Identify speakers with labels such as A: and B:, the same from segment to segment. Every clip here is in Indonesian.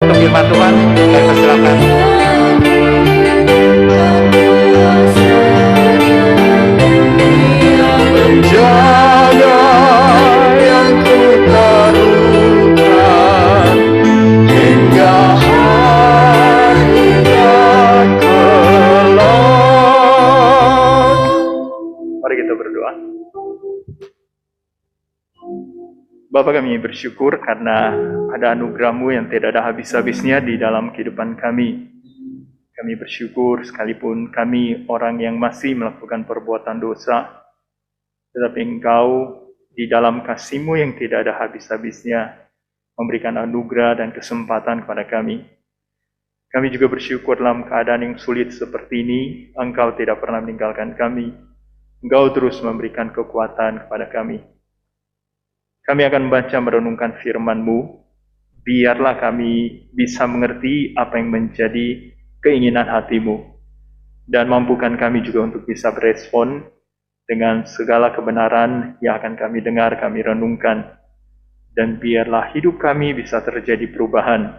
A: Untuk firman Tuhan, saya persilakan. Menjaga yang ku taruhkan hingga hari dan kelak. Mari kita berdoa. Bapa, kami bersyukur karena ada anugerah-Mu yang tidak ada habis-habisnya di dalam kehidupan kami. Kami bersyukur sekalipun kami orang yang masih melakukan perbuatan dosa, tetapi Engkau di dalam kasih-Mu yang tidak ada habis-habisnya memberikan anugerah dan kesempatan kepada kami. Kami juga bersyukur dalam keadaan yang sulit seperti ini, Engkau tidak pernah meninggalkan kami. Engkau terus memberikan kekuatan kepada kami. Kami akan membaca merenungkan firman-Mu. Biarlah kami bisa mengerti apa yang menjadi keinginan hati-Mu. Dan mampukan kami juga untuk bisa berespon dengan segala kebenaran yang akan kami dengar, kami renungkan. Dan biarlah hidup kami bisa terjadi perubahan.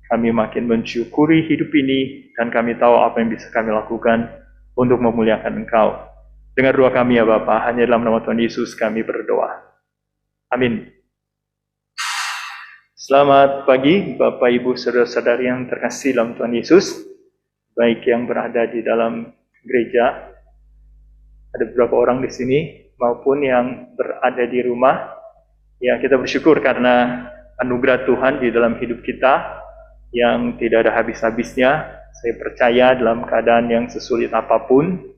A: Kami makin mensyukuri hidup ini, dan kami tahu apa yang bisa kami lakukan untuk memuliakan Engkau. Dengar doa kami ya Bapa, hanya dalam nama Tuhan Yesus kami berdoa. Amin. Selamat pagi Bapak Ibu Saudara-saudari yang terkasih dalam Tuhan Yesus, baik yang berada di dalam gereja, ada beberapa orang di sini, maupun yang berada di rumah. Ya, kita bersyukur karena anugerah Tuhan di dalam hidup kita yang tidak ada habis-habisnya. Saya percaya dalam keadaan yang sesulit apapun,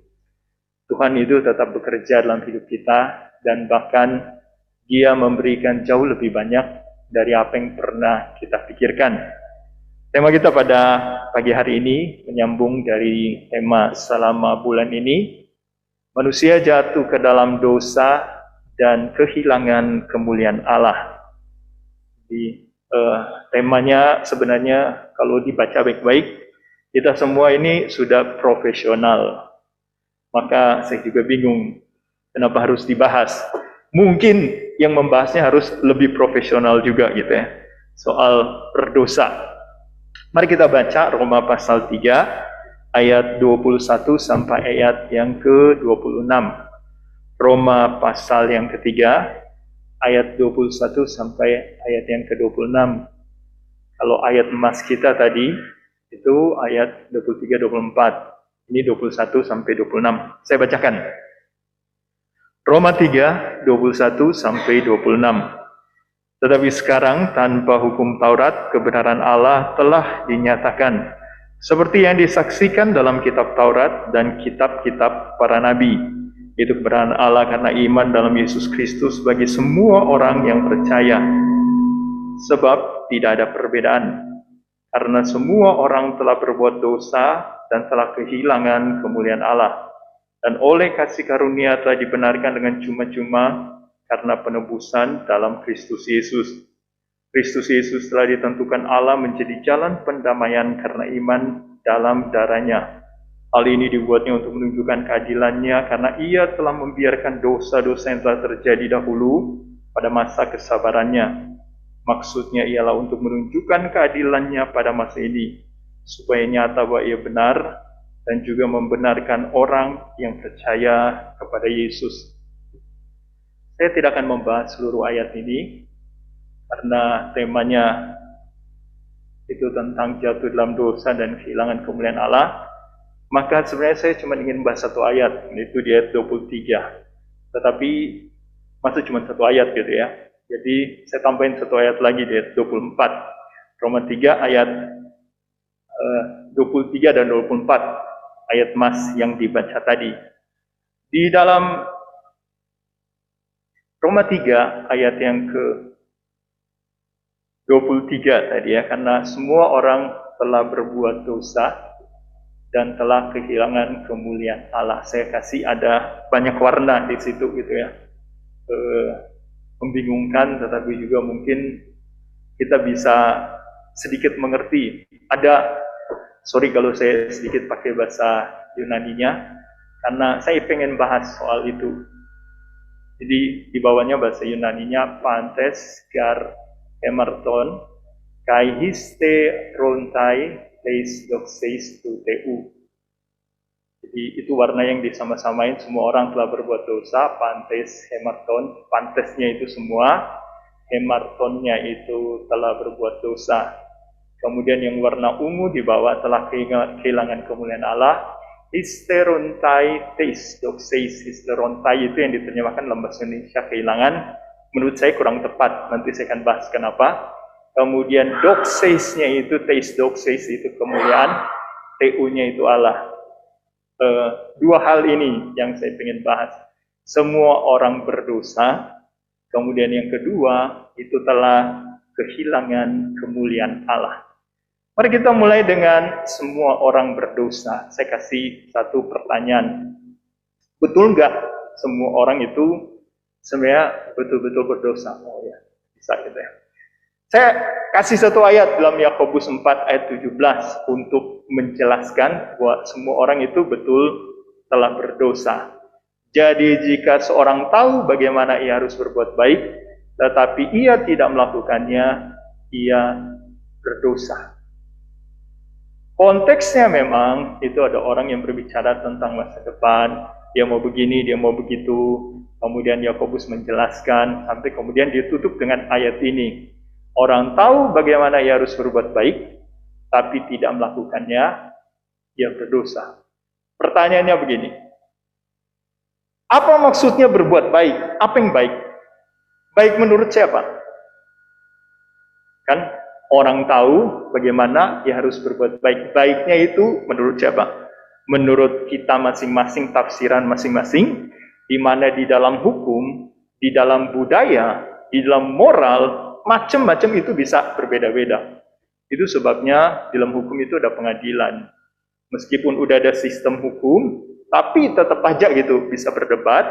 A: Tuhan itu tetap bekerja dalam hidup kita, dan bahkan Dia memberikan jauh lebih banyak dari apa yang pernah kita pikirkan. Tema kita pada pagi hari ini menyambung dari tema selama bulan ini, manusia jatuh ke dalam dosa dan kehilangan kemuliaan Allah. Temanya sebenarnya kalau dibaca baik-baik, kita semua ini sudah profesional. Maka saya juga bingung kenapa harus dibahas. Mungkin yang membahasnya harus lebih profesional juga gitu ya, soal berdosa. Mari kita baca Roma pasal 3 ayat 21 sampai ayat yang ke-26. Roma pasal yang ketiga ayat 21 sampai ayat yang ke-26. Kalau ayat emas kita tadi itu ayat 23-24. Ini 21 sampai 26. Saya bacakan. Roma 3, 21 sampai 26. Tetapi sekarang tanpa hukum Taurat, kebenaran Allah telah dinyatakan, seperti yang disaksikan dalam kitab Taurat dan kitab-kitab para nabi. Itu kebenaran Allah karena iman dalam Yesus Kristus bagi semua orang yang percaya. Sebab tidak ada perbedaan, karena semua orang telah berbuat dosa dan telah kehilangan kemuliaan Allah. Dan oleh kasih karunia telah dibenarkan dengan cuma-cuma karena penebusan dalam Kristus Yesus. Kristus Yesus telah ditentukan Allah menjadi jalan pendamaian karena iman dalam darahnya. Hal ini dibuatnya untuk menunjukkan keadilannya karena Ia telah membiarkan dosa-dosa yang telah terjadi dahulu pada masa kesabarannya. Maksudnya ialah untuk menunjukkan keadilannya pada masa ini, supaya nyata bahwa Ia benar dan juga membenarkan orang yang percaya kepada Yesus. Saya tidak akan membahas seluruh ayat ini, karena temanya itu tentang jatuh dalam dosa dan kehilangan kemuliaan Allah. Maka sebenarnya saya cuma ingin bahas satu ayat, yaitu di ayat 23. Tetapi masih cuma satu ayat gitu ya. Jadi saya tambahin satu ayat lagi di ayat 24. Roma 3 ayat 23 dan 24. Ayat mas yang dibaca tadi. Di dalam Roma 3 ayat yang ke-23 tadi ya, karena semua orang telah berbuat dosa dan telah kehilangan kemuliaan Allah. Saya kasih ada banyak warna di situ gitu ya. Membingungkan, tetapi juga mungkin kita bisa sedikit mengerti. Sorry kalau saya sedikit pakai bahasa Yunaninya, karena saya pengen bahas soal itu. Jadi di bawahnya bahasa Yunaninya pantes gar emerton, kai histe rontai teis doxeis tu teu. Jadi itu warna yang disama-samain, semua orang telah berbuat dosa, pantes hemarton, pantesnya itu semua, hemartonnya itu telah berbuat dosa. Kemudian yang warna ungu di bawah telah kehilangan kemuliaan Allah. Histerontai teis doxeis, histerontai itu yang diterjemahkan dalam bahasa Indonesia kehilangan, menurut saya kurang tepat, nanti saya akan bahas kenapa. Kemudian doxeisnya itu, teis doxeis itu kemuliaan, tu-nya itu Allah. Dua hal ini yang saya ingin bahas. Semua orang berdosa, kemudian yang kedua itu telah kehilangan kemuliaan Allah. Mari kita mulai dengan semua orang berdosa. Saya kasih satu pertanyaan. Betul nggak semua orang itu sebenarnya betul-betul berdosa? Oh ya, bisa gitu ya. Saya kasih satu ayat dalam Yakobus 4 ayat 17 untuk menjelaskan bahwa semua orang itu betul telah berdosa. Jadi jika seorang tahu bagaimana ia harus berbuat baik, tetapi ia tidak melakukannya, ia berdosa. Konteksnya memang itu ada orang yang berbicara tentang masa depan, dia mau begini, dia mau begitu. Kemudian Yakobus menjelaskan sampai kemudian ditutup dengan ayat ini. Orang tahu bagaimana ia harus berbuat baik, tapi tidak melakukannya, ia berdosa. Pertanyaannya begini, apa maksudnya berbuat baik? Apa yang baik? Baik menurut siapa? Kan orang tahu bagaimana ia harus berbuat baik. Baiknya itu menurut siapa? Menurut kita masing-masing, tafsiran masing-masing, di mana di dalam hukum, di dalam budaya, di dalam moral, macam-macam itu bisa berbeda-beda. Itu sebabnya di dalam hukum itu ada pengadilan. Meskipun udah ada sistem hukum, tapi tetap aja gitu bisa berdebat,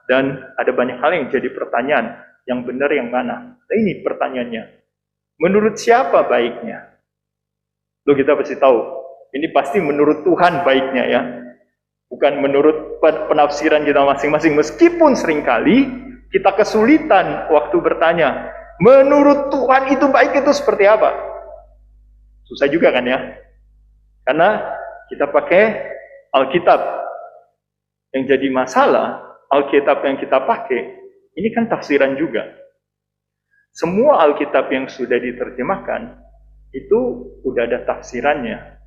A: dan ada banyak hal yang jadi pertanyaan. Yang benar yang mana? Nah, ini pertanyaannya. Menurut siapa baiknya? Loh, kita pasti tahu. Ini pasti menurut Tuhan baiknya ya. Bukan menurut penafsiran kita masing-masing. Meskipun seringkali kita kesulitan waktu bertanya, menurut Tuhan itu baik itu seperti apa? Susah juga kan ya? Karena kita pakai Alkitab. Yang jadi masalah, Alkitab yang kita pakai, ini kan tafsiran juga. Semua Alkitab yang sudah diterjemahkan, itu udah ada tafsirannya.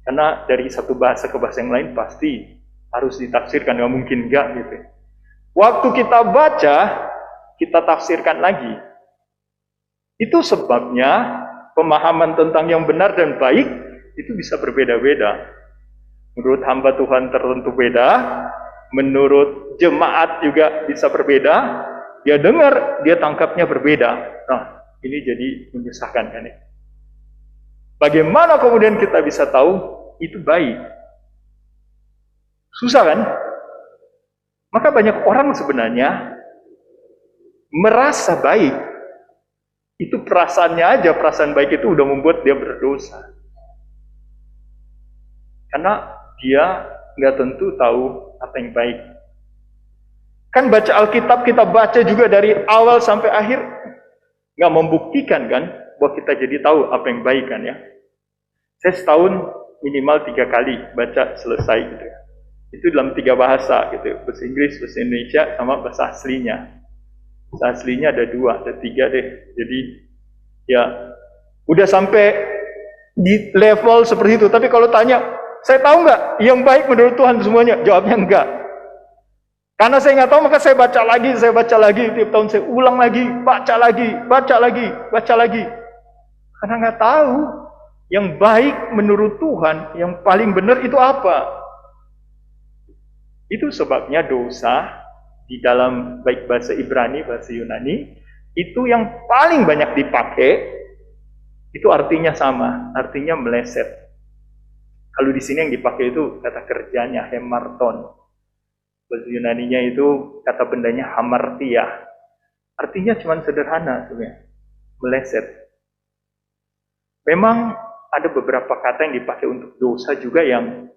A: Karena dari satu bahasa ke bahasa yang lain pasti harus ditafsirkan, nggak mungkin enggak gitu. Waktu kita baca, kita tafsirkan lagi. Itu sebabnya pemahaman tentang yang benar dan baik itu bisa berbeda-beda. Menurut hamba Tuhan tertentu beda, menurut jemaat juga bisa berbeda. Dia dengar, dia tangkapnya berbeda. Nah, ini jadi menyusahkan kan ya. Bagaimana kemudian kita bisa tahu itu baik? Susah kan? Maka banyak orang sebenarnya merasa baik. Itu perasaannya aja, perasaan baik itu udah membuat dia berdosa. Karena dia nggak tentu tahu apa yang baik. Kan baca Alkitab, kita baca juga dari awal sampai akhir, nggak membuktikan kan bahwa kita jadi tahu apa yang baik kan ya. Saya setahun minimal 3 kali baca selesai gitu ya. Itu dalam 3 bahasa gitu, bahasa Inggris, bahasa Indonesia, sama bahasa aslinya. Bahasa aslinya ada 2, ada 3 deh. Jadi ya udah sampai di level seperti itu. Tapi kalau tanya, saya tahu nggak yang baik menurut Tuhan semuanya? Jawabnya enggak. Karena saya nggak tahu, maka saya baca lagi. Tiap tahun saya ulang lagi, baca lagi. Karena nggak tahu yang baik menurut Tuhan, yang paling benar itu apa. Itu sebabnya dosa di dalam baik bahasa Ibrani, bahasa Yunani, itu yang paling banyak dipakai, itu artinya sama, artinya meleset. Kalau di sini yang dipakai itu kata kerjanya, hemarton. Bahasa Yunaninya itu kata bendanya hamartia. Artinya cuma sederhana sebenarnya, meleset. Memang ada beberapa kata yang dipakai untuk dosa juga yang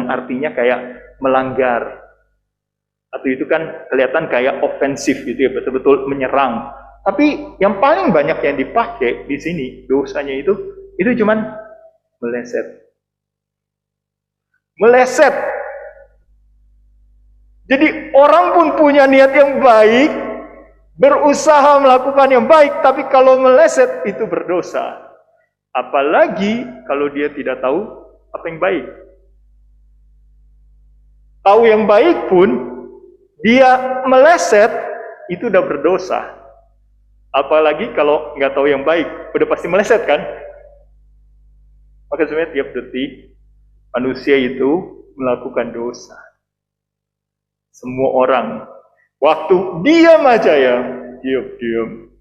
A: artinya kayak melanggar. Atau itu kan kelihatan kayak ofensif gitu ya, betul-betul menyerang. Tapi yang paling banyak yang dipakai di sini dosanya itu cuman meleset. Meleset. Jadi orang pun punya niat yang baik, berusaha melakukan yang baik, tapi kalau meleset itu berdosa. Apalagi kalau dia tidak tahu apa yang baik. Tahu yang baik pun dia meleset, itu udah berdosa. Apalagi kalau nggak tahu yang baik, udah pasti meleset kan? Maka sebenarnya tiap detik manusia itu melakukan dosa. Semua orang, waktu diam aja ya, diam.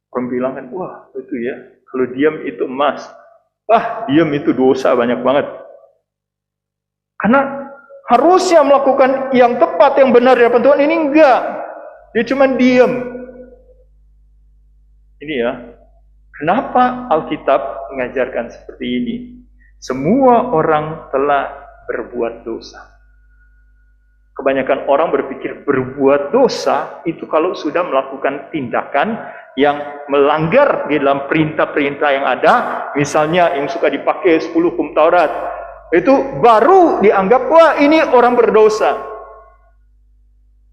A: Orang bilang kan, wah itu ya, kalau diam itu emas. Diam itu dosa banyak banget. Karena harusnya melakukan yang tepat, yang benar di hadapan Tuhan, ini enggak. Dia cuma diam. Ini ya, kenapa Alkitab mengajarkan seperti ini? Semua orang telah berbuat dosa. Kebanyakan orang berpikir berbuat dosa itu kalau sudah melakukan tindakan yang melanggar di dalam perintah-perintah yang ada, misalnya yang suka dipakai 10 hukum Taurat, itu baru dianggap, wah ini orang berdosa.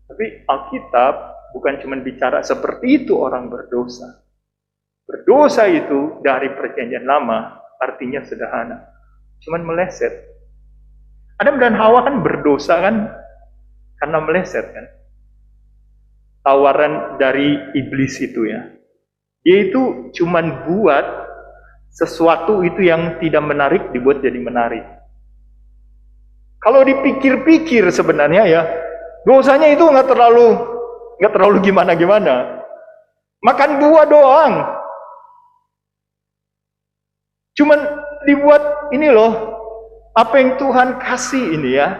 A: Tapi Alkitab bukan cuma bicara seperti itu orang berdosa. Berdosa itu dari perjanjian lama artinya sederhana, cuman meleset. Adam dan Hawa kan berdosa kan karena meleset kan. Tawaran dari iblis itu ya. Dia itu cuman buat sesuatu itu yang tidak menarik dibuat jadi menarik. Kalau dipikir-pikir sebenarnya ya, dosanya itu nggak terlalu gimana-gimana. Makan buah doang. Cuman dibuat ini loh, apa yang Tuhan kasih ini ya,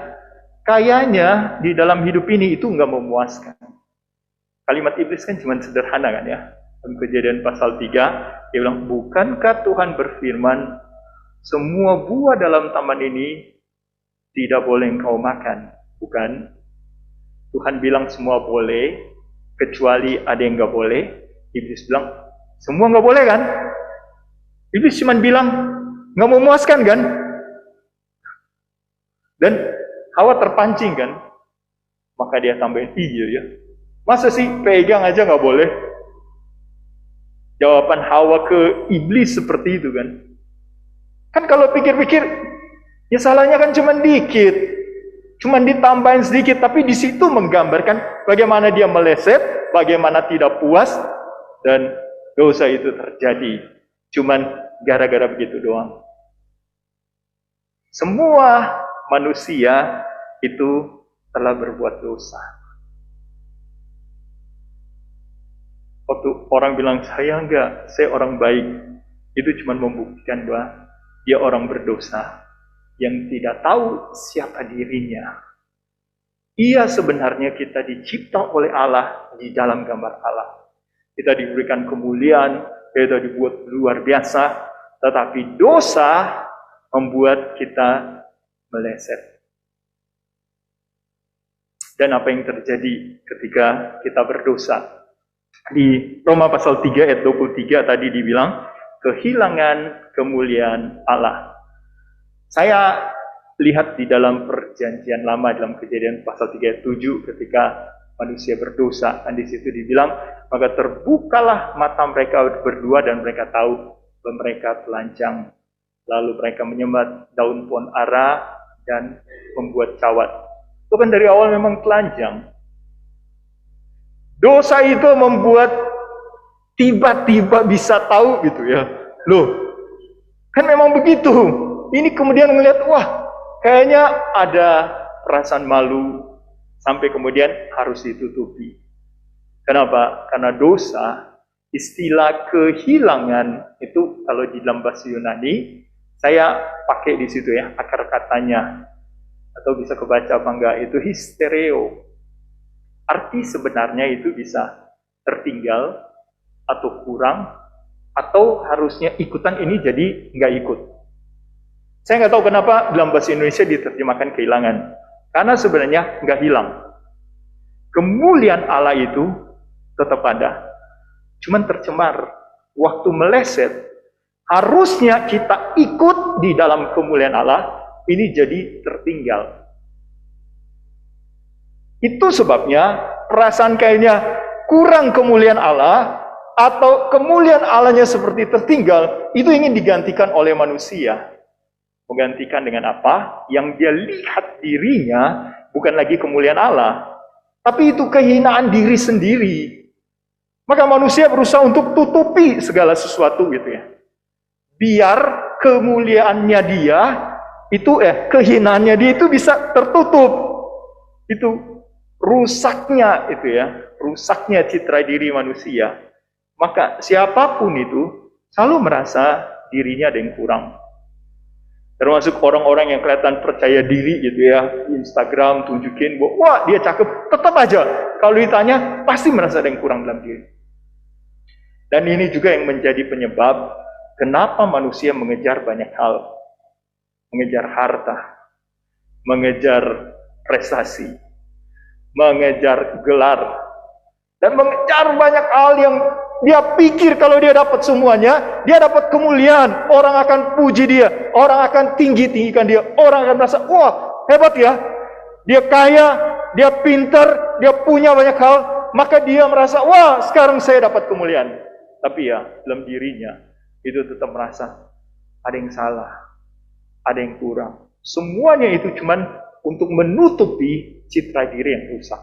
A: kayaknya di dalam hidup ini itu nggak memuaskan. Kalimat iblis kan cuma sederhana kan ya. Dalam Kejadian pasal 3, dia bilang, bukankah Tuhan berfirman, semua buah dalam taman ini tidak boleh engkau makan, bukan? Tuhan bilang semua boleh, kecuali ada yang nggak boleh. Iblis bilang, semua nggak boleh kan? Iblis cuma bilang, nggak memuaskan kan? Dan Hawa terpancing kan, maka dia tambahin, iya ya, masa sih pegang aja nggak boleh? Jawaban Hawa ke iblis seperti itu kan. Kan kalau pikir-pikir, ya salahnya kan cuma dikit, cuma ditambahin sedikit, tapi di situ menggambarkan bagaimana dia meleset, bagaimana tidak puas, dan dosa itu terjadi. Cuman gara-gara begitu doang. Semua manusia itu telah berbuat dosa. Waktu orang bilang, saya enggak, saya orang baik, itu cuma membuktikan bahwa dia orang berdosa yang tidak tahu siapa dirinya. Ia sebenarnya kita dicipta oleh Allah di dalam gambar Allah. Kita diberikan kemuliaan, kita dibuat luar biasa, tetapi dosa membuat kita meleset. Dan apa yang terjadi ketika kita berdosa? Di Roma pasal 3 ayat 23 tadi dibilang, kehilangan kemuliaan Allah. Saya lihat di dalam perjanjian lama, dalam Kejadian pasal 3 ayat 7, ketika manusia berdosa, dan di situ dibilang, maka terbukalah mata mereka berdua dan mereka tahu bahwa mereka telanjang. Lalu mereka menyembah daun pohon ara dan membuat cawat. Itu kan dari awal memang telanjang. Dosa itu membuat tiba-tiba bisa tahu gitu ya. Loh, kan memang begitu. Ini kemudian melihat, wah, kayaknya ada perasaan malu, sampai kemudian harus ditutupi. Kenapa? Karena dosa, istilah kehilangan itu kalau di dalam bahasa Yunani, saya pakai di situ ya, akar katanya. Atau bisa kebaca apa enggak, itu histereo. Arti sebenarnya itu bisa tertinggal, atau kurang, atau harusnya ikutan ini jadi nggak ikut. Saya nggak tahu kenapa dalam bahasa Indonesia diterjemahkan kehilangan. Karena sebenarnya nggak hilang. Kemuliaan Allah itu tetap ada. Cuman tercemar. Waktu meleset, harusnya kita ikut di dalam kemuliaan Allah, ini jadi tertinggal. Itu sebabnya perasaan kayaknya kurang kemuliaan Allah, atau kemuliaan Allahnya seperti tertinggal, itu ingin digantikan oleh manusia. Menggantikan dengan apa? Yang dia lihat dirinya bukan lagi kemuliaan Allah, tapi itu kehinaan diri sendiri. Maka manusia berusaha untuk tutupi segala sesuatu gitu ya. Biar kemuliaannya dia itu kehinaannya dia itu bisa tertutup. Itu rusaknya itu ya, rusaknya citra diri manusia. Maka siapapun itu selalu merasa dirinya ada yang kurang. Termasuk orang-orang yang kelihatan percaya diri gitu ya, Instagram tunjukin bahwa wah dia cakep, tetap aja kalau ditanya pasti merasa ada yang kurang dalam diri. Dan ini juga yang menjadi penyebab kenapa manusia mengejar banyak hal. Mengejar harta, mengejar prestasi, mengejar gelar, dan mengejar banyak hal yang dia pikir kalau dia dapat semuanya, dia dapat kemuliaan, orang akan puji dia, orang akan tinggi-tinggikan dia, orang akan merasa, wah hebat ya, dia kaya, dia pintar, dia punya banyak hal, maka dia merasa, wah sekarang saya dapat kemuliaan. Tapi ya, dalam dirinya, itu tetap merasa ada yang salah, ada yang kurang. Semuanya itu cuman untuk menutupi citra diri yang rusak.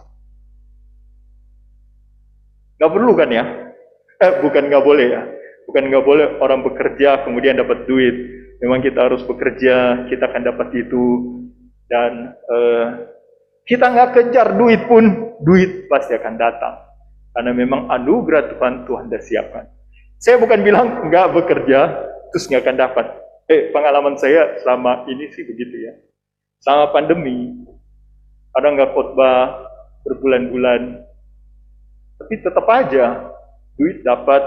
A: Gak perlu kan ya? Bukan gak boleh ya. Bukan gak boleh orang bekerja kemudian dapat duit. Memang kita harus bekerja, kita akan dapat itu. Dan kita gak kejar duit pun, duit pasti akan datang. Karena memang anugerah Tuhan sudah siapkan. Saya bukan bilang nggak bekerja terus nggak akan dapat. Pengalaman saya selama ini sih begitu ya. Selama pandemi, kadang nggak khotbah berbulan-bulan, tapi tetap aja duit dapat,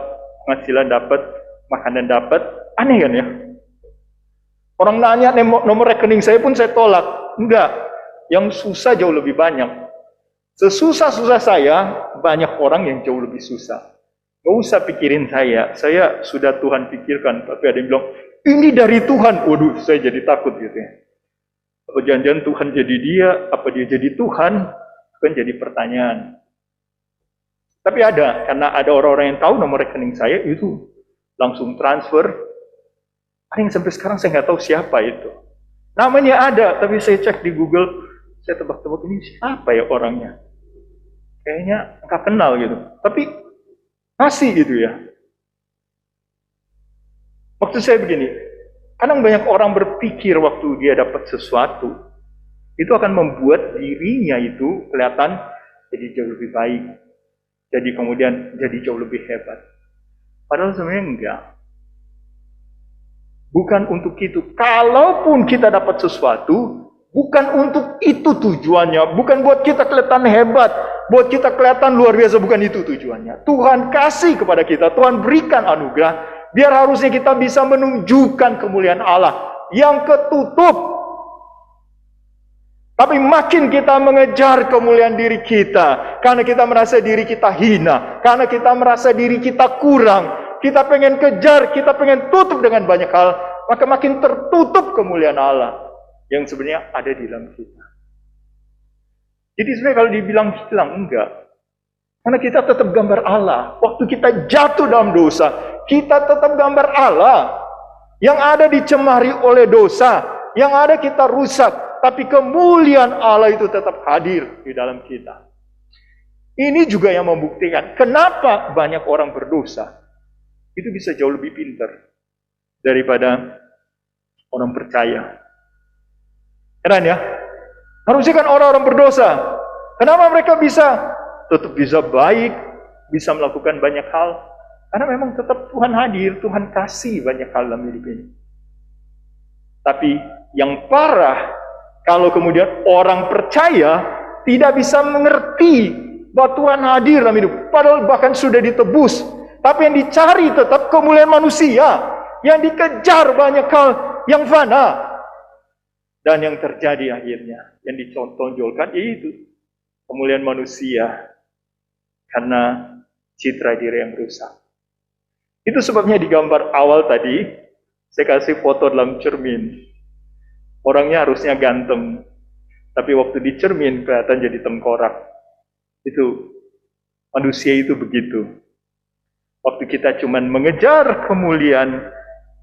A: penghasilan dapat, makanan dapat. Aneh kan ya? Orang nanya nomor rekening saya pun saya tolak. Enggak, yang susah jauh lebih banyak. Sesusah-susah saya, banyak orang yang jauh lebih susah. Gak usah pikirin saya sudah Tuhan pikirkan. Tapi ada yang bilang, ini dari Tuhan. Waduh, saya jadi takut gitu ya. Apa jangan-jangan Tuhan jadi dia, apa dia jadi Tuhan? Kan jadi pertanyaan. Tapi karena ada orang-orang yang tahu nomor rekening saya, itu langsung transfer. Ada yang sampai sekarang saya nggak tahu siapa itu. Namanya ada, tapi saya cek di Google, saya tebak-tebak ini siapa ya orangnya. Kayaknya nggak kenal gitu. Tapi masih gitu ya. Maksud saya begini, kadang banyak orang berpikir waktu dia dapat sesuatu, itu akan membuat dirinya itu kelihatan jadi jauh lebih baik. Jadi kemudian jadi jauh lebih hebat. Padahal sebenarnya enggak. Bukan untuk itu. Kalaupun kita dapat sesuatu, bukan untuk itu tujuannya. Bukan buat kita kelihatan hebat. Buat kita kelihatan luar biasa. Bukan itu tujuannya. Tuhan kasih kepada kita. Tuhan berikan anugerah. Biar harusnya kita bisa menunjukkan kemuliaan Allah. Yang ketutup. Tapi makin kita mengejar kemuliaan diri kita. Karena kita merasa diri kita hina. Karena kita merasa diri kita kurang. Kita pengen kejar. Kita pengen tutup dengan banyak hal. Maka makin tertutup kemuliaan Allah. Yang sebenarnya ada di dalam kita. Jadi sebenarnya kalau dibilang hilang, enggak. Karena kita tetap gambar Allah. Waktu kita jatuh dalam dosa, kita tetap gambar Allah. Yang ada dicemari oleh dosa. Yang ada kita rusak. Tapi kemuliaan Allah itu tetap hadir di dalam kita. Ini juga yang membuktikan kenapa banyak orang berdosa. Itu bisa jauh lebih pintar daripada orang percaya. Heran ya? Harusnya kan orang-orang berdosa. Kenapa mereka tetap bisa baik, bisa melakukan banyak hal? Karena memang tetap Tuhan hadir, Tuhan kasih banyak hal dalam hidup ini. Tapi yang parah, kalau kemudian orang percaya tidak bisa mengerti bahwa Tuhan hadir dalam hidup. Padahal bahkan sudah ditebus. Tapi yang dicari tetap kemuliaan manusia. Yang dikejar banyak hal yang fana. Dan yang terjadi akhirnya, yang ditonjolkan itu Pemulihan manusia karena citra diri yang rusak. Itu sebabnya di gambar awal tadi, saya kasih foto dalam cermin. Orangnya harusnya ganteng, tapi waktu di cermin kelihatan jadi tengkorak. Itu, manusia itu begitu. Waktu kita cuman mengejar kemuliaan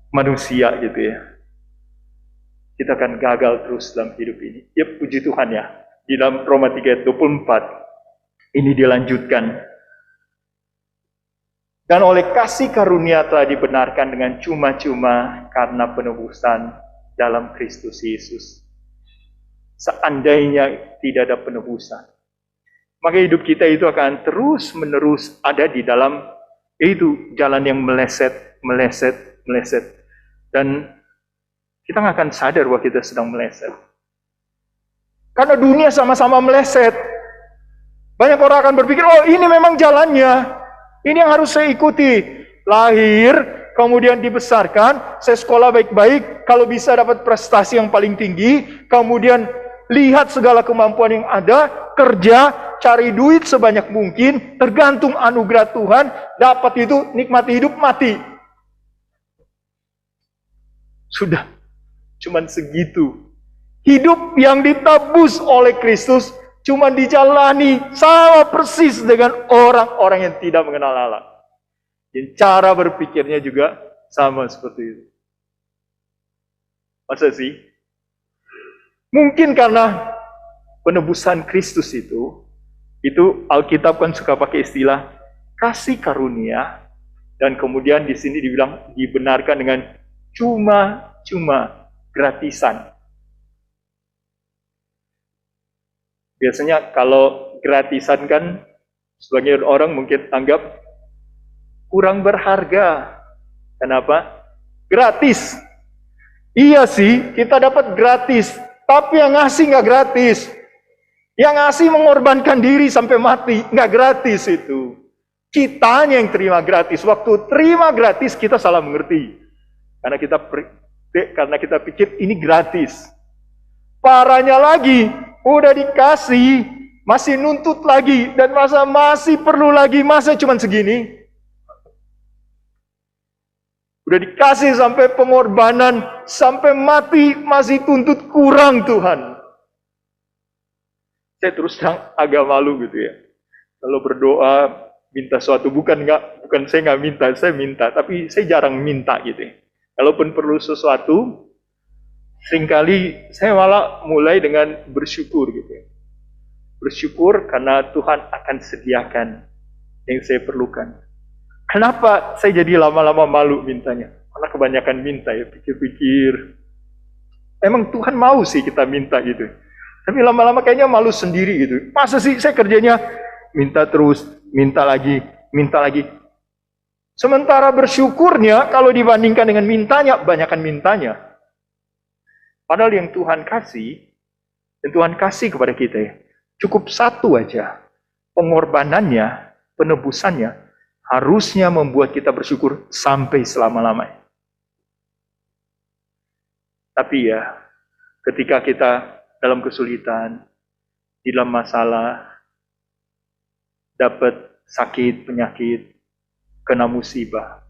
A: manusia gitu ya, kita akan gagal terus dalam hidup ini. Ya puji Tuhan ya, di dalam Roma 3 ayat 24, ini dilanjutkan. Dan oleh kasih karunia telah dibenarkan dengan cuma-cuma karena penebusan dalam Kristus Yesus. Seandainya tidak ada penebusan, maka hidup kita itu akan terus-menerus ada di dalam itu jalan yang meleset. Dan kita nggak akan sadar bahwa kita sedang meleset. Karena dunia sama-sama meleset. Banyak orang akan berpikir, oh ini memang jalannya. Ini yang harus saya ikuti. Lahir, kemudian dibesarkan, saya sekolah baik-baik, kalau bisa dapat prestasi yang paling tinggi, kemudian lihat segala kemampuan yang ada, kerja, cari duit sebanyak mungkin, tergantung anugerah Tuhan, dapat itu, nikmati hidup, mati. Sudah, cuman segitu. Hidup yang ditebus oleh Kristus cuma dijalani sama persis dengan orang-orang yang tidak mengenal Allah. Dan cara berpikirnya juga sama seperti itu. Masa sih? Mungkin karena penebusan Kristus itu Alkitab kan suka pakai istilah kasih karunia, dan kemudian di sini dibilang dibenarkan dengan cuma-cuma, gratisan. Biasanya kalau gratisan kan sebagian orang mungkin anggap kurang berharga. Kenapa? Gratis. Iya sih, kita dapat gratis. Tapi yang ngasih nggak gratis. Yang ngasih mengorbankan diri sampai mati. Nggak gratis itu. Kitanya yang terima gratis. Waktu terima gratis kita salah mengerti. Karena kita pikir ini gratis. Parahnya lagi, udah dikasih, masih nuntut lagi, dan masih perlu lagi, masa cuma segini? Udah dikasih sampai pengorbanan, sampai mati, masih tuntut kurang Tuhan. Saya terus terang agak malu gitu ya. Kalau berdoa, minta sesuatu, bukan saya nggak minta, saya minta, tapi saya jarang minta gitu ya. Kalaupun perlu sesuatu, seringkali saya malah mulai dengan bersyukur gitu ya. Bersyukur karena Tuhan akan sediakan yang saya perlukan. Kenapa saya jadi lama-lama malu mintanya? Karena kebanyakan minta ya, pikir-pikir. Emang Tuhan mau sih kita minta gitu. Tapi lama-lama kayaknya malu sendiri gitu. Masa sih saya kerjanya minta terus, minta lagi, minta lagi. Sementara bersyukurnya kalau dibandingkan dengan mintanya, banyakkan mintanya. Padahal yang Tuhan kasih kepada kita ya, cukup satu aja. Pengorbanannya, penebusannya, harusnya membuat kita bersyukur sampai selama-lamanya. Tapi ya, ketika kita dalam kesulitan, di dalam masalah, dapat sakit, penyakit, kena musibah,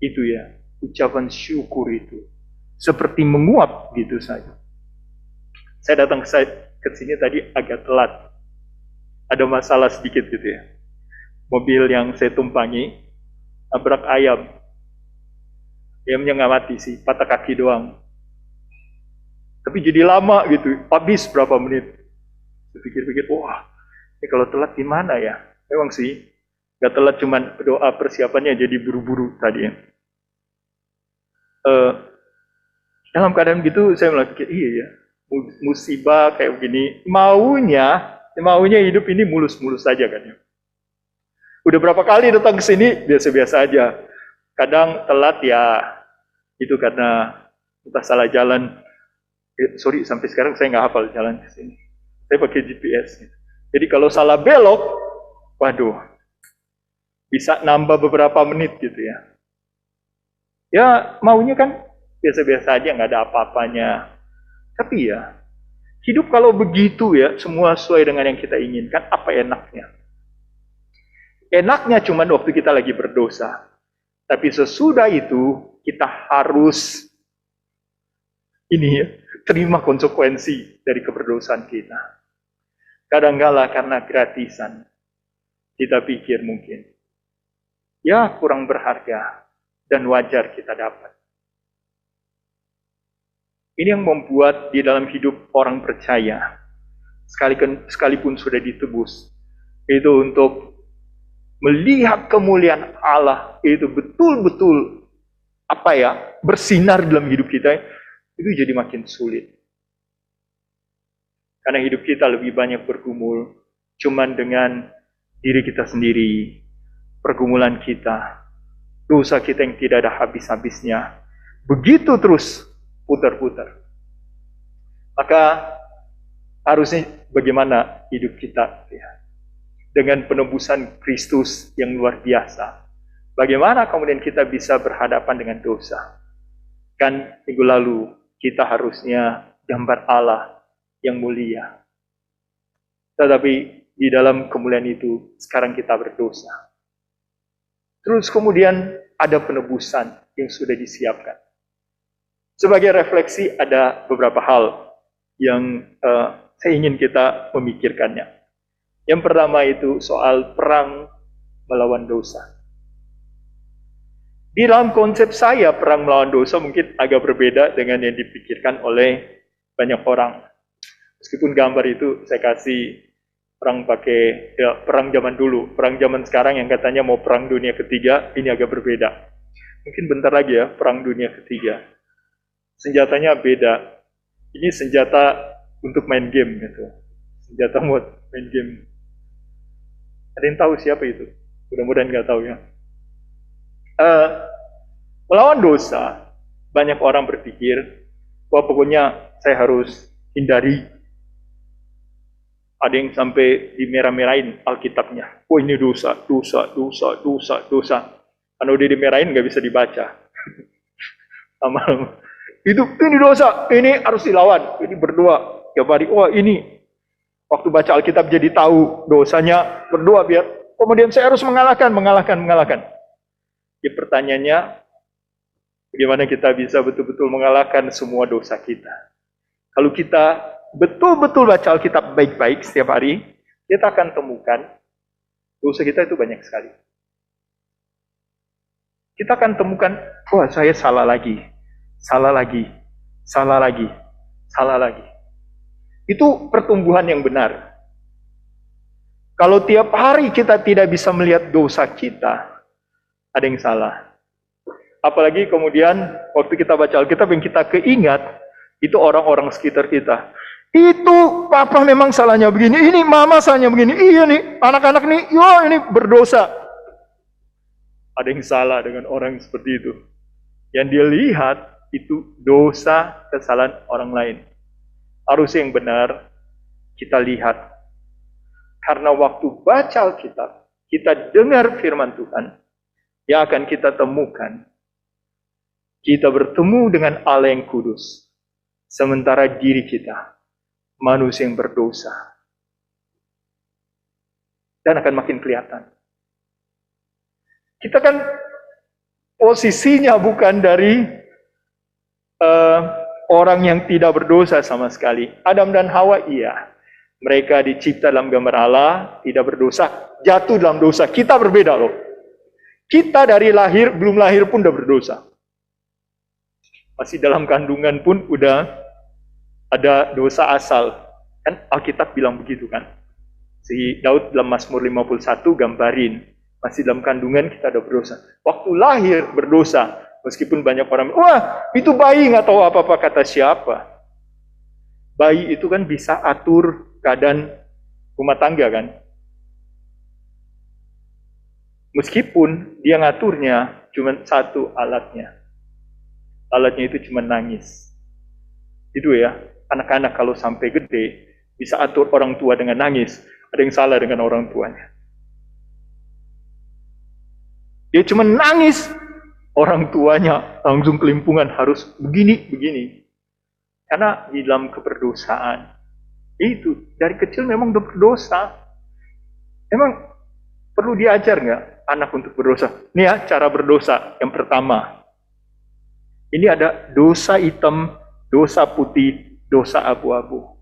A: itu ya, ucapan syukur itu seperti menguap gitu saja. Saya datang ke sini tadi agak telat. Ada masalah sedikit gitu ya. Mobil yang saya tumpangi nabrak ayam. Ayamnya nggak mati sih, patah kaki doang. Tapi jadi lama gitu, habis berapa menit. Saya pikir-pikir, wah, ini kalau telat gimana ya? Memang sih, nggak telat, cuman doa persiapannya jadi buru-buru tadi ya. Dalam keadaan gitu saya malah pikir, iya ya, musibah kayak begini, maunya hidup ini mulus-mulus saja kan ya. Udah berapa kali datang ke sini biasa-biasa aja. Kadang telat ya, itu karena entah salah jalan. Sorry, sampai sekarang saya nggak hafal jalan ke sini. Saya pakai GPS. Jadi kalau salah belok, waduh, bisa nambah beberapa menit gitu ya. Ya maunya kan biasa-biasa aja, nggak ada apa-apanya. Tapi ya, Hidup kalau begitu ya, semua sesuai dengan yang kita inginkan, apa enaknya? Enaknya cuma waktu kita lagi berdosa. Tapi sesudah itu, kita harus terima konsekuensi dari keberdosaan kita. Kadangkala karena gratisan, kita pikir mungkin, ya kurang berharga dan wajar kita dapat. Ini yang membuat di dalam hidup orang percaya, sekalipun sudah ditebus, itu untuk melihat kemuliaan Allah, itu betul-betul bersinar dalam hidup kita, itu jadi makin sulit. Karena hidup kita lebih banyak bergumul cuman dengan diri kita sendiri, pergumulan kita, dosa kita yang tidak ada habis-habisnya. Begitu terus putar-putar. Maka harusnya bagaimana hidup kita ya? Dengan penebusan Kristus yang luar biasa. Bagaimana kemudian kita bisa berhadapan dengan dosa? Kan minggu lalu kita harusnya gambar Allah yang mulia. Tetapi di dalam kemuliaan itu sekarang kita berdosa. Terus kemudian ada penebusan yang sudah disiapkan. Sebagai refleksi ada beberapa hal yang saya ingin kita memikirkannya. Yang pertama itu soal perang melawan dosa. Di dalam konsep saya, perang melawan dosa mungkin agak berbeda dengan yang dipikirkan oleh banyak orang. Meskipun gambar itu saya kasih perang pakai perang zaman dulu. Perang zaman sekarang yang katanya mau perang dunia ketiga, ini agak berbeda. Mungkin bentar lagi ya, perang dunia ketiga. Senjatanya beda. Ini senjata untuk main game gitu. Senjata buat main game. Ada yang tahu siapa itu? Mudah-mudahan nggak tahu ya. Melawan dosa, banyak orang berpikir, wah pokoknya saya harus hindari. Ada yang sampai dimerah-merahin Alkitabnya. Oh ini dosa. Kalau dia dimerahin nggak bisa dibaca. Lama-lama. Ini dosa, ini harus dilawan, ini berdoa tiap hari. Wah ini waktu baca Alkitab jadi tahu dosanya, berdoa biar kemudian saya harus mengalahkan. Ya pertanyaannya, bagaimana kita bisa betul-betul mengalahkan semua dosa kita? Kalau kita betul-betul baca Alkitab baik-baik setiap hari, kita akan temukan dosa kita itu banyak sekali. Kita akan temukan, wah saya salah lagi. Itu pertumbuhan yang benar. Kalau tiap hari kita tidak bisa melihat dosa kita, ada yang salah. Apalagi kemudian waktu kita baca Alkitab yang kita keingat, itu orang-orang sekitar kita. Itu papa memang salahnya begini, ini mama salahnya begini, iya nih, anak-anak nih, ini berdosa. Ada yang salah dengan orang seperti itu. Yang dia lihat, itu dosa kesalahan orang lain. Harusnya yang benar kita lihat. Karena waktu baca Alkitab, kita dengar firman Tuhan, yang akan kita temukan, kita bertemu dengan Allah yang kudus, sementara diri kita, manusia yang berdosa. Dan akan makin kelihatan. Kita kan posisinya bukan dari orang yang tidak berdosa sama sekali. Adam dan Hawa iya. Mereka dicipta dalam gambar Allah, tidak berdosa, jatuh dalam dosa. Kita berbeda loh. Kita dari lahir, belum lahir pun udah berdosa. Masih dalam kandungan pun udah ada dosa asal. Kan Alkitab bilang begitu kan. Si Daud dalam Mazmur 51 gambarin. Masih dalam kandungan kita ada berdosa. Waktu lahir berdosa. Meskipun banyak orang, wah itu bayi nggak tahu apa-apa kata siapa. Bayi itu kan bisa atur keadaan rumah tangga kan. Meskipun dia ngaturnya cuma satu alatnya. Alatnya itu cuma nangis. Itu ya, anak-anak kalau sampai gede, bisa atur orang tua dengan nangis. Ada yang salah dengan orang tuanya. Dia cuma nangis. Orang tuanya langsung kelimpungan harus begini. Karena di dalam keberdosaan, Itu, dari kecil memang udah berdosa. Emang perlu diajar nggak anak untuk berdosa? Ini ya cara berdosa yang pertama. Ini ada dosa hitam, dosa putih, dosa abu-abu.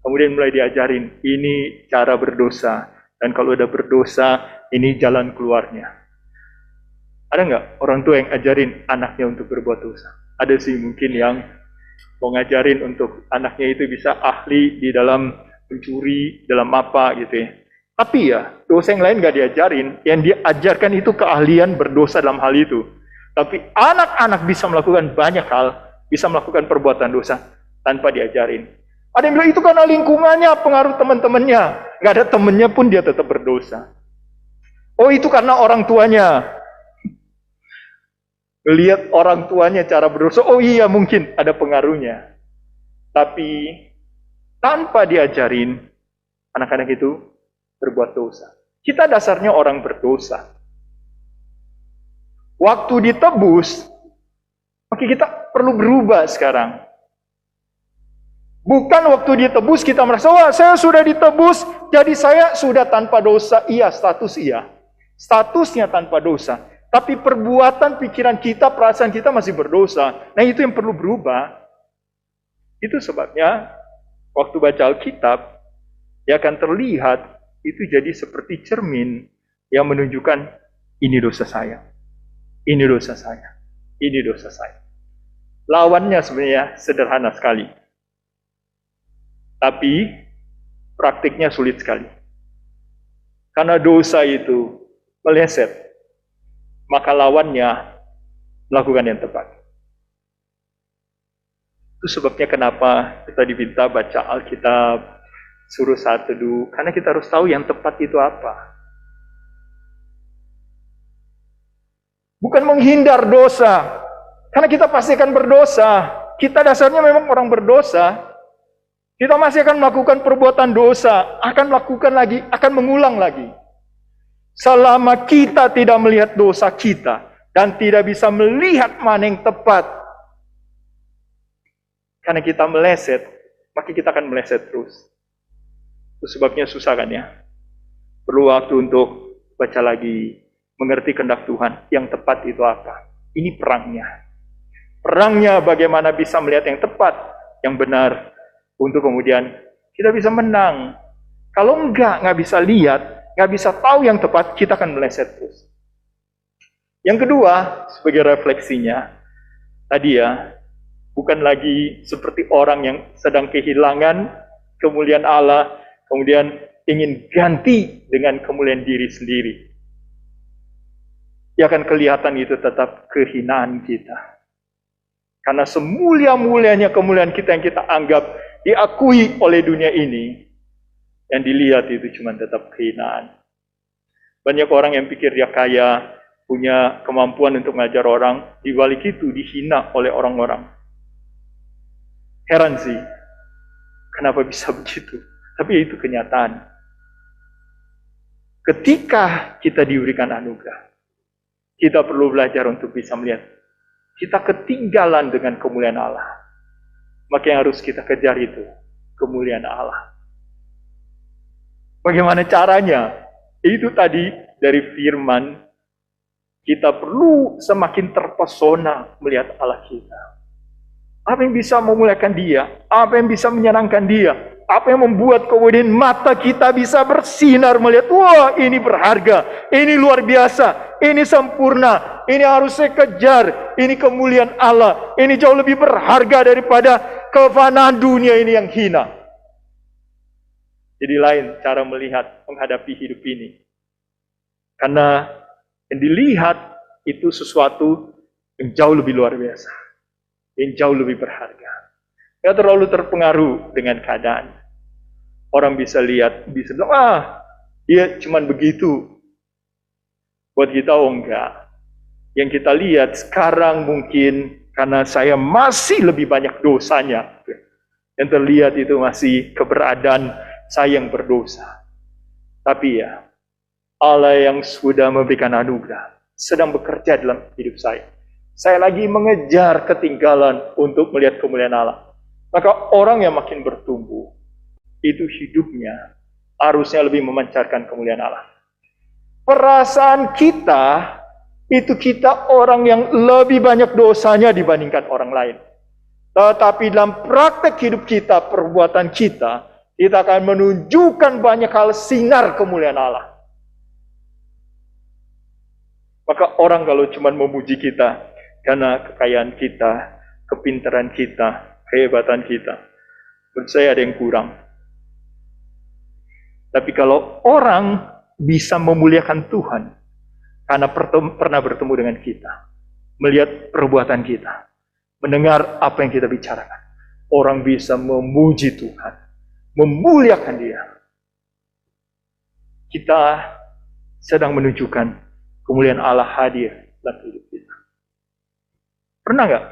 A: Kemudian mulai diajarin, ini cara berdosa. Dan kalau udah berdosa, ini jalan keluarnya. Ada nggak orang tua yang ajarin anaknya untuk berbuat dosa? Ada sih mungkin yang mau ngajarin untuk anaknya itu bisa ahli di dalam mencuri, dalam apa gitu ya. Tapi ya, dosa yang lain nggak diajarin. Yang diajarkan itu keahlian berdosa dalam hal itu. Tapi anak-anak bisa melakukan banyak hal, bisa melakukan perbuatan dosa tanpa diajarin. Ada yang bilang itu karena lingkungannya, pengaruh teman-temannya. Nggak ada temannya pun dia tetap berdosa. Oh itu karena orang tuanya. Melihat orang tuanya cara berdosa, oh iya mungkin ada pengaruhnya. Tapi tanpa diajarin, anak-anak itu berbuat dosa. Kita dasarnya orang berdosa. Waktu ditebus, maka kita perlu berubah sekarang. Bukan waktu ditebus kita merasa, wah saya sudah ditebus, jadi saya sudah tanpa dosa. Iya, status iya. Statusnya tanpa dosa. Tapi perbuatan, pikiran kita, perasaan kita masih berdosa. Nah itu yang perlu berubah. Itu sebabnya waktu baca Alkitab, ya akan terlihat itu jadi seperti cermin yang menunjukkan ini dosa saya. Ini dosa saya. Ini dosa saya. Lawannya sebenarnya sederhana sekali. Tapi praktiknya sulit sekali. Karena dosa itu meleset. Maka lawannya melakukan yang tepat. Itu sebabnya kenapa kita diminta baca Alkitab, suruh saat teduh, karena kita harus tahu yang tepat itu apa. Bukan menghindar dosa, karena kita pasti akan berdosa. Kita dasarnya memang orang berdosa. Kita masih akan melakukan perbuatan dosa, akan melakukan lagi, akan mengulang lagi. Selama kita tidak melihat dosa kita dan tidak bisa melihat mana yang tepat, karena kita meleset, maka kita akan meleset terus. Itu sebabnya susah kan ya? Perlu waktu untuk baca lagi, mengerti kehendak Tuhan. Yang tepat itu apa? Ini perangnya. Perangnya bagaimana bisa melihat yang tepat, yang benar, untuk kemudian kita bisa menang. Kalau nggak bisa lihat, nggak bisa tahu yang tepat, kita akan meleset terus. Yang kedua, sebagai refleksinya, tadi ya, bukan lagi seperti orang yang sedang kehilangan kemuliaan Allah, kemudian ingin ganti dengan kemuliaan diri sendiri. Ya akan kelihatan itu tetap kehinaan kita. Karena semulia-mulianya kemuliaan kita yang kita anggap diakui oleh dunia ini, yang dilihat itu cuma tetap kehinaan. Banyak orang yang pikir dia kaya, punya kemampuan untuk mengajar orang, di balik itu dihina oleh orang-orang. Heran sih, kenapa bisa begitu? Tapi itu kenyataan. Ketika kita diberikan anugerah, kita perlu belajar untuk bisa melihat kita ketinggalan dengan kemuliaan Allah. Maka yang harus kita kejar itu kemuliaan Allah. Bagaimana caranya? Itu tadi dari firman, kita perlu semakin terpesona melihat Allah kita. Apa yang bisa memuliakan Dia? Apa yang bisa menyenangkan Dia? Apa yang membuat kemudian mata kita bisa bersinar melihat, wah ini berharga, ini luar biasa, ini sempurna, ini harus saya kejar, ini kemuliaan Allah, ini jauh lebih berharga daripada kefanaan dunia ini yang hina. Jadi lain cara melihat, menghadapi hidup ini. Karena yang dilihat itu sesuatu yang jauh lebih luar biasa. Yang jauh lebih berharga. Tidak terlalu terpengaruh dengan keadaan. Orang bisa lihat, bisa bilang, dia cuma begitu. Buat kita, oh enggak. Yang kita lihat sekarang mungkin karena saya masih lebih banyak dosanya. Yang terlihat itu masih keberadaan saya yang berdosa. Tapi ya, Allah yang sudah memberikan anugerah sedang bekerja dalam hidup saya. Saya lagi mengejar ketinggalan untuk melihat kemuliaan Allah. Maka orang yang makin bertumbuh, itu hidupnya harusnya lebih memancarkan kemuliaan Allah. Perasaan kita, itu kita orang yang lebih banyak dosanya dibandingkan orang lain. Tetapi dalam praktek hidup kita, perbuatan kita akan menunjukkan banyak hal sinar kemuliaan Allah. Maka orang kalau cuma memuji kita karena kekayaan kita, kepintaran kita, kehebatan kita, menurut saya ada yang kurang. Tapi kalau orang bisa memuliakan Tuhan karena pernah bertemu dengan kita, melihat perbuatan kita, mendengar apa yang kita bicarakan, orang bisa memuji Tuhan, memuliakan Dia. Kita sedang menunjukkan kemuliaan Allah hadir dalam hidup kita. Pernah nggak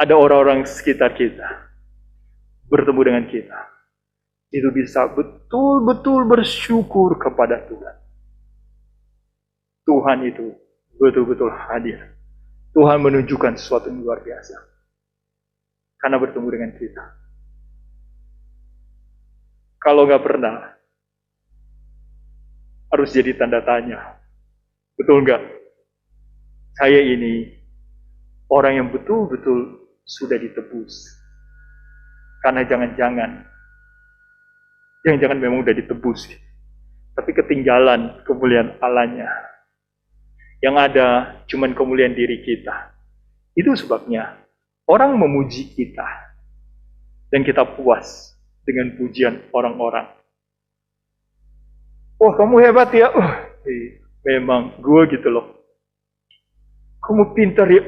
A: ada orang-orang sekitar kita bertemu dengan kita, itu bisa betul-betul bersyukur kepada Tuhan. Tuhan itu betul-betul hadir. Tuhan menunjukkan sesuatu yang luar biasa karena bertemu dengan kita. Kalau nggak pernah, harus jadi tanda tanya. Betul nggak? Saya ini orang yang betul-betul sudah ditebus. Karena jangan-jangan memang udah ditebus, tapi ketinggalan kemuliaan Allahnya. Yang ada cuman kemuliaan diri kita. Itu sebabnya orang memuji kita dan kita puas dengan pujian orang-orang. Wah, kamu hebat ya. Memang gue gitu loh. Kamu pintar ya.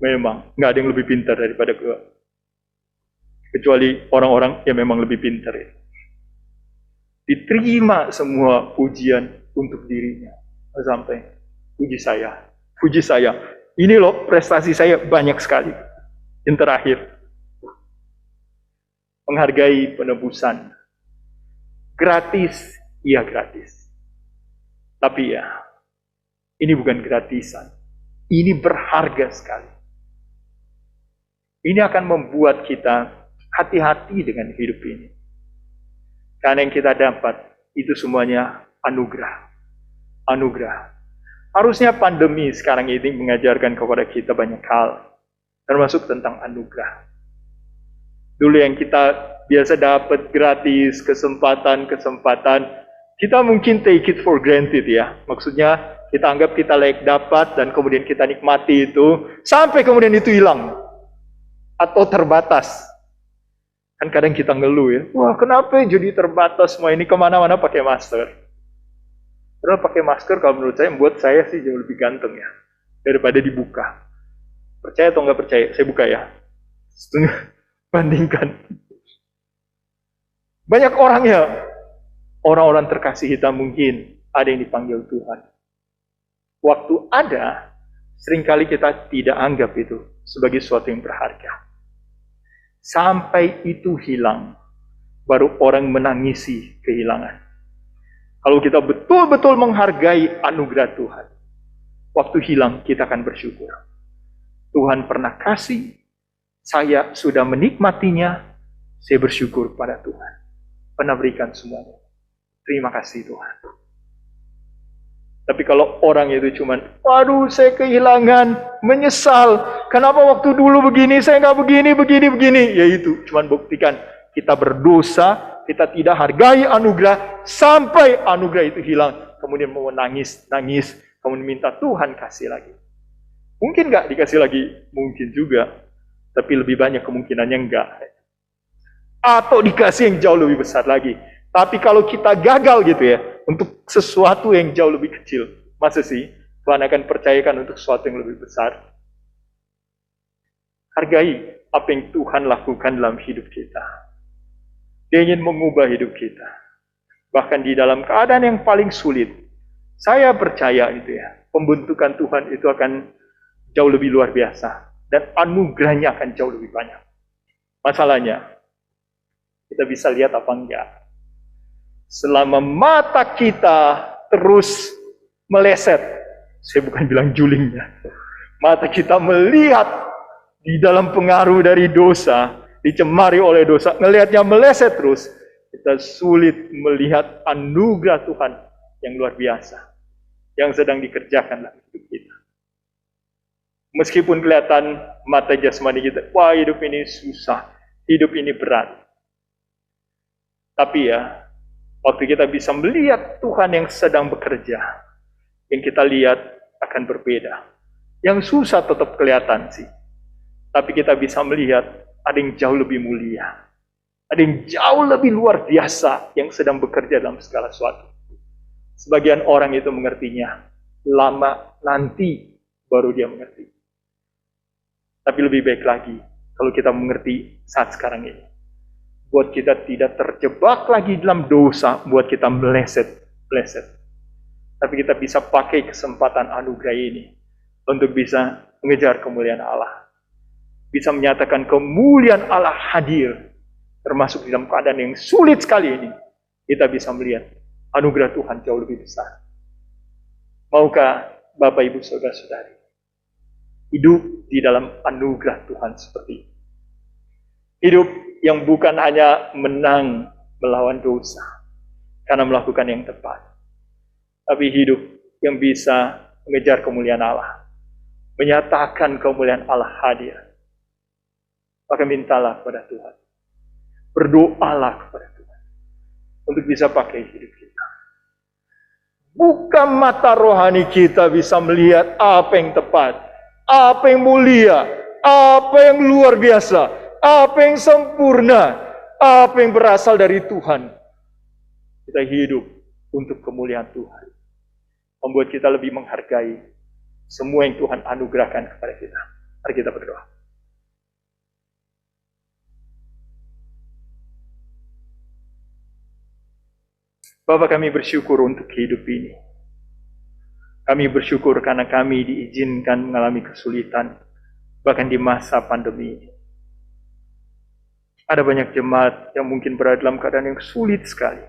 A: Memang nggak ada yang lebih pintar daripada gue. Kecuali orang-orang yang memang lebih pintar ya. Diterima semua pujian untuk dirinya. Sampai puji saya. Ini loh prestasi saya banyak sekali. Yang terakhir, menghargai penebusan. Gratis, iya gratis. Tapi ya, ini bukan gratisan. Ini berharga sekali. Ini akan membuat kita hati-hati dengan hidup ini. Karena yang kita dapat, itu semuanya anugerah. Anugerah. Harusnya pandemi sekarang ini mengajarkan kepada kita banyak hal. Termasuk tentang anugerah. Dulu yang kita biasa dapat gratis, kesempatan, kita mungkin take it for granted ya. Maksudnya kita anggap kita layak dapat dan kemudian kita nikmati itu sampai kemudian itu hilang atau terbatas. Kan kadang kita ngeluh ya, wah kenapa jadi terbatas semua ini, kemana-mana pakai masker. Padahal pakai masker kalau menurut saya membuat saya sih jauh lebih ganteng ya daripada dibuka. Percaya atau nggak percaya? Saya buka ya. Bandingkan. Banyak orang ya. Orang-orang terkasih kita mungkin ada yang dipanggil Tuhan. Waktu ada, seringkali kita tidak anggap itu sebagai sesuatu yang berharga. Sampai itu hilang, baru orang menangisi kehilangan. Kalau kita betul-betul menghargai anugerah Tuhan, waktu hilang kita akan bersyukur. Tuhan pernah kasih, saya sudah menikmatinya, saya bersyukur pada Tuhan. Pernah berikan semuanya. Terima kasih Tuhan. Tapi kalau orang itu cuman, waduh saya kehilangan, menyesal. Kenapa waktu dulu begini, saya nggak begini. Ya itu, cuman buktikan kita berdosa, kita tidak hargai anugerah, sampai anugerah itu hilang. Kemudian mau nangis, kemudian minta Tuhan kasih lagi. Mungkin nggak dikasih lagi? Mungkin juga. Tapi lebih banyak kemungkinannya enggak. Atau dikasih yang jauh lebih besar lagi. Tapi kalau kita gagal gitu ya, untuk sesuatu yang jauh lebih kecil, masa sih Tuhan akan percayakan untuk sesuatu yang lebih besar? Hargai apa yang Tuhan lakukan dalam hidup kita. Dia ingin mengubah hidup kita. Bahkan di dalam keadaan yang paling sulit, saya percaya itu ya, pembentukan Tuhan itu akan jauh lebih luar biasa. Dan anugerahnya akan jauh lebih banyak. Masalahnya, kita bisa lihat apa enggak? Selama mata kita terus meleset, saya bukan bilang julingnya, mata kita melihat di dalam pengaruh dari dosa, dicemari oleh dosa, ngelihatnya meleset terus, kita sulit melihat anugerah Tuhan yang luar biasa yang sedang dikerjakan dalam hidup kita. Meskipun kelihatan mata jasmani kita, wah hidup ini susah, hidup ini berat. Tapi ya, waktu kita bisa melihat Tuhan yang sedang bekerja, yang kita lihat akan berbeda. Yang susah tetap kelihatan sih. Tapi kita bisa melihat ada yang jauh lebih mulia. Ada yang jauh lebih luar biasa yang sedang bekerja dalam segala sesuatu. Sebagian orang itu mengertinya lama nanti baru dia mengerti. Tapi lebih baik lagi kalau kita mengerti saat sekarang ini. Buat kita tidak terjebak lagi dalam dosa, buat kita meleset. Tapi kita bisa pakai kesempatan anugerah ini untuk bisa mengejar kemuliaan Allah. Bisa menyatakan kemuliaan Allah hadir, termasuk di dalam keadaan yang sulit sekali ini. Kita bisa melihat anugerah Tuhan jauh lebih besar. Maukah Bapak Ibu Saudara-saudari hidup di dalam anugerah Tuhan seperti ini? Hidup yang bukan hanya menang melawan dosa karena melakukan yang tepat, tapi hidup yang bisa mengejar kemuliaan Allah, menyatakan kemuliaan Allah hadir. Maka mintalah kepada Tuhan, berdoalah kepada Tuhan untuk bisa pakai hidup kita. Buka mata rohani kita bisa melihat apa yang tepat, apa yang mulia, apa yang luar biasa, apa yang sempurna, apa yang berasal dari Tuhan. Kita hidup untuk kemuliaan Tuhan, membuat kita lebih menghargai semua yang Tuhan anugerahkan kepada kita. Mari kita berdoa. Bapa, kami bersyukur untuk hidup ini. Kami bersyukur karena kami diizinkan mengalami kesulitan, bahkan di masa pandemi ini. Ada banyak jemaat yang mungkin berada dalam keadaan yang sulit sekali.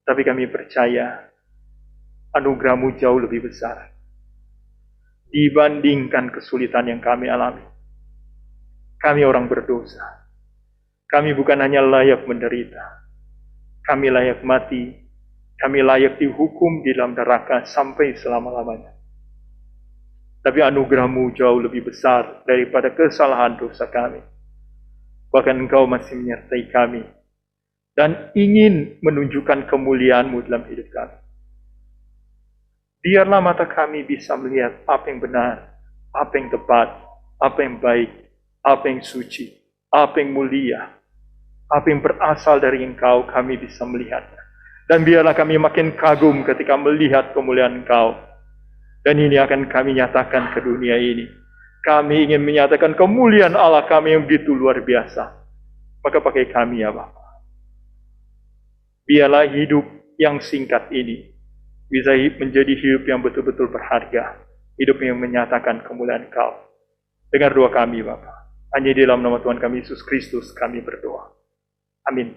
A: Tapi kami percaya anugerah-Mu jauh lebih besar dibandingkan kesulitan yang kami alami. Kami orang berdosa. Kami bukan hanya layak menderita. Kami layak mati, kami layak dihukum di dalam neraka sampai selama-lamanya. Tapi anugerah-Mu jauh lebih besar daripada kesalahan dosa kami. Bahkan Engkau masih menyertai kami dan ingin menunjukkan kemuliaan-Mu dalam hidup kami. Biarlah mata kami bisa melihat apa yang benar, apa yang tepat, apa yang baik, apa yang suci, apa yang mulia. Apa yang berasal dari Engkau, kami bisa melihatnya. Dan biarlah kami makin kagum ketika melihat kemuliaan Engkau. Dan ini akan kami nyatakan ke dunia ini. Kami ingin menyatakan kemuliaan Allah kami yang begitu luar biasa. Maka pakai kami ya Bapa. Biarlah hidup yang singkat ini bisa menjadi hidup yang betul-betul berharga. Hidup yang menyatakan kemuliaan Engkau. Dengar doa kami Bapa. Hanya di dalam nama Tuhan kami Yesus Kristus kami berdoa. Amin.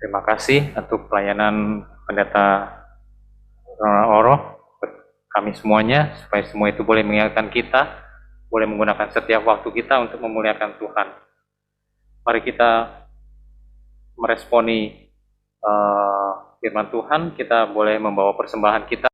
B: Terima kasih untuk pelayanan Pendeta Oro kami semuanya, supaya semua itu boleh mengingatkan kita, boleh menggunakan setiap waktu kita untuk memuliakan Tuhan. Mari kita meresponi firman Tuhan, kita boleh membawa persembahan kita.